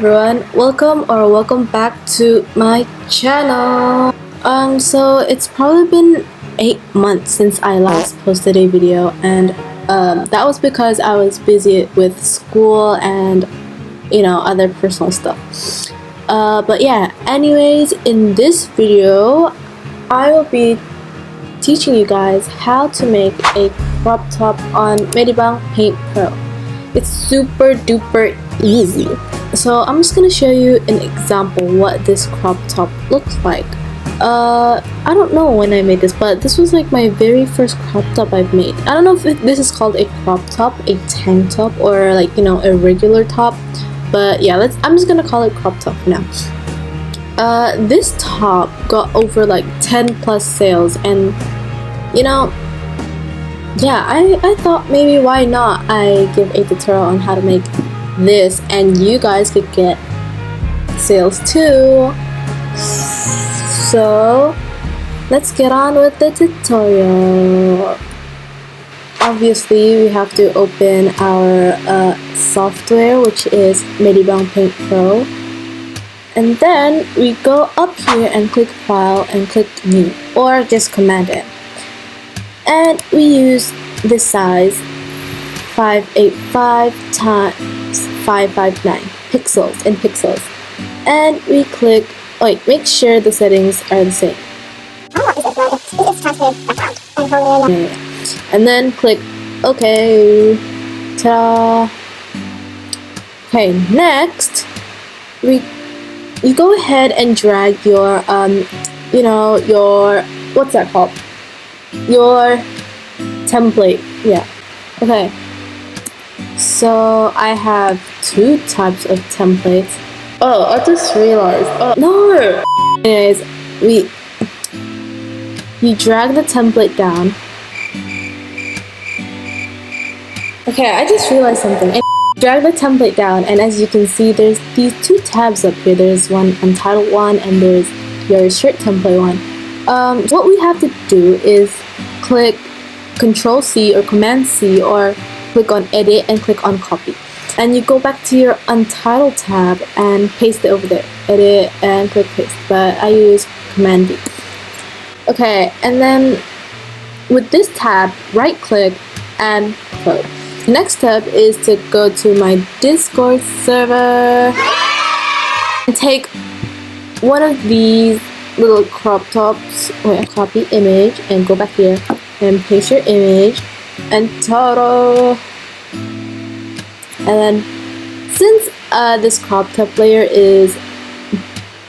everyone, welcome back to my channel. So it's probably been 8 months since I last posted a video, and that was because I was busy with school and other personal stuff. But yeah, anyways, in this video I will be teaching you guys how to make a crop top on Medibang Paint Pro. It's super duper easy. So I'm just gonna show you an example what this crop top looks like. I don't know when I made this, but this was like my very first crop top I've made. I don't know if this is called a crop top, a tank top, or like a regular top, but yeah, I'm just gonna call it crop top for now. This top got over like 10 plus sales, and yeah, I thought maybe why not I give a tutorial on how to make this, and you guys could get sales too. So let's get on with the tutorial. Obviously we have to open our software, which is Medibang Paint Pro, and then we go up here and click File and click New, or just Command N, and we use the size 585 times 559 pixels in pixels, and we click make sure the settings are the same, and then click OK. Ta-da! Okay, next you go ahead and drag your your what's that called, your template. Yeah, okay, so I have two types of templates. Oh, I just realized. Oh no! Anyways, you drag the template down. Okay, I just realized something. Drag the template down, and as you can see, there's these two tabs up here. There's one untitled one, and there's your shirt template one. What we have to do is click Control C or Command C, or click on Edit and click on Copy, and you go back to your Untitled tab and paste it over there. Edit and click Paste, but I use Command D. Okay, and then with this tab, right click and close. The next step is to go to my Discord server and take one of these little crop tops, or copy image, and go back here and paste your image, and ta-da! And then since this crop top layer is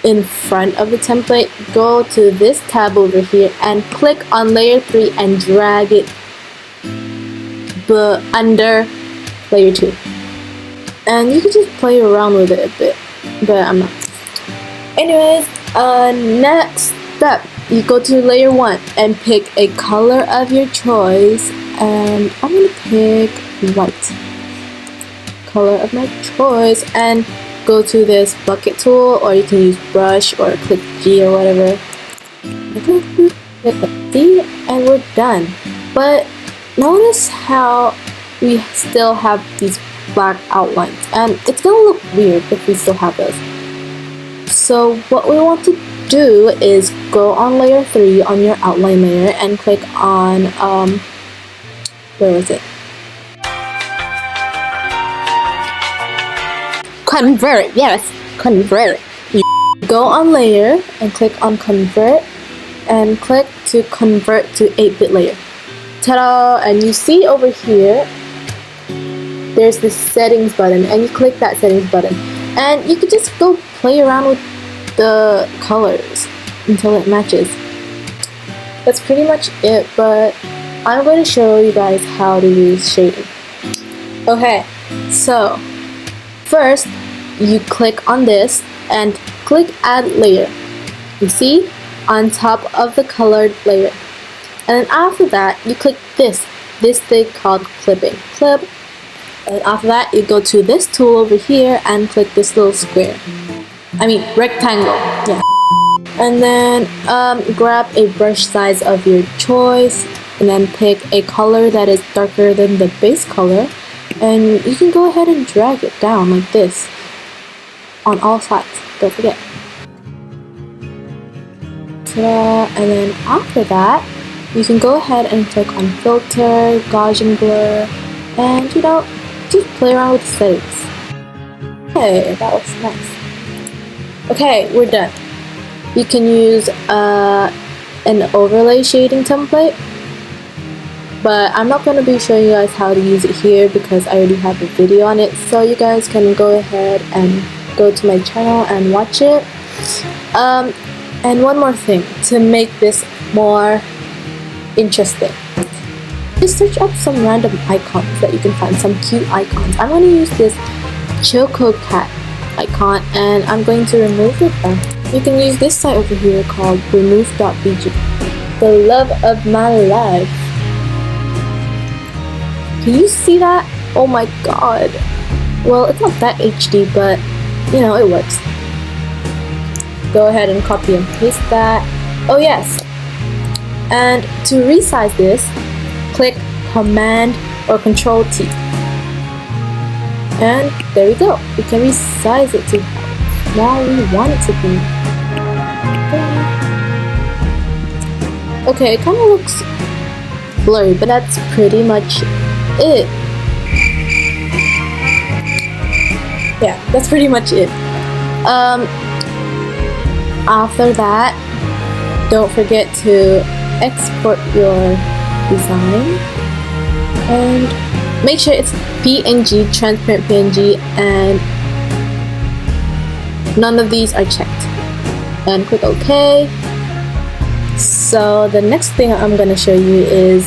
in front of the template, go to this tab over here and click on layer 3 and drag it under layer 2. And you can just play around with it a bit, but I'm not. Anyways, next step, you go to layer 1 and pick a color of your choice, and I'm gonna pick white. Color of my choice, and go to this bucket tool, or you can use brush or click G or whatever. Click D, and we're done. But notice how we still have these black outlines, and it's gonna look weird if we still have those. So what we want to do is go on layer 3 on your outline layer and click on where was it? Convert. Yes, convert. You go on layer and click on convert and click to convert to 8-bit layer. Ta-da! And you see over here there's this settings button, and you click that settings button, and you can just go play around with the colors until it matches. That's pretty much it, but I'm going to show you guys how to use shading. Okay, so first you click on this and click add layer. You see, on top of the colored layer. And then after that you click this thing called clipping. Clip. And after that you go to this tool over here and click this little square. Rectangle. Yeah. And then grab a brush size of your choice, and then pick a color that is darker than the base color, and you can go ahead and drag it down like this. on all sides, don't forget. Ta-da. And then after that, you can go ahead and click on filter, Gaussian blur, and just play around with the settings. Okay, that looks nice. Okay, we're done. You can use an overlay shading template, but I'm not going to be showing you guys how to use it here because I already have a video on it, so you guys can go ahead and go to my channel and watch it. And one more thing to make this more interesting, just search up some random icons that you can find, some cute icons. I'm going to use this Choco Cat icon and I'm going to remove it. You can use this site over here called remove.bg, the love of my life. Can you see that? Oh my god. Well, it's not that HD, but it works. Go ahead and copy and paste that. Oh yes, and to resize this, click Command or Control T, and there we go. We can resize it to how small we want it to be. Okay, it kind of looks blurry, but that's pretty much it. Yeah, that's pretty much it. After that, don't forget to export your design and make sure it's PNG, transparent PNG, and none of these are checked, and click OK. So the next thing I'm going to show you is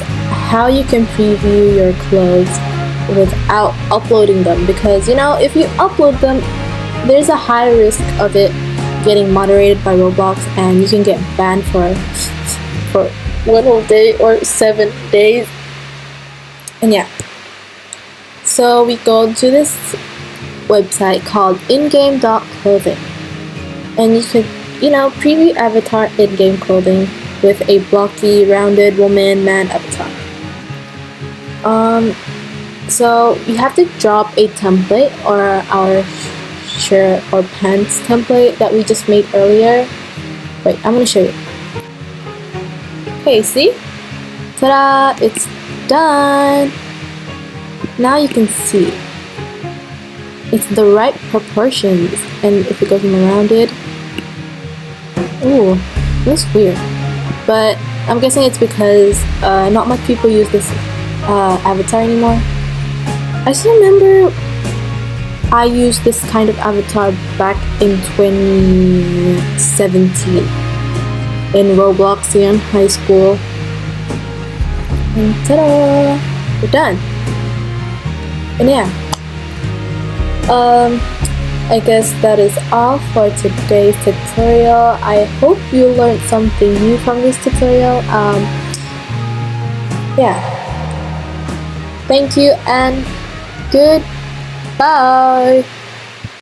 how you can preview your clothes without uploading them, because if you upload them, there's a high risk of it getting moderated by Roblox and you can get banned for 1 whole day or 7 days. And yeah, so we go to this website called ingame.clothing, and you could preview avatar in-game clothing with a blocky rounded woman man avatar. So you have to drop a template or our shirt or pants template that we just made earlier. Wait, I'm gonna show you. Okay, see? Ta-da! It's done! Now you can see it's the right proportions, and if it goes in the rounded, ooh, it looks weird. But I'm guessing it's because not much people use this avatar anymore. I still remember I used this kind of avatar back in 2017 in Roblox in high school. And ta-da! We're done. And yeah, I guess that is all for today's tutorial. I hope you learned something new from this tutorial. Yeah. Thank you and goodbye.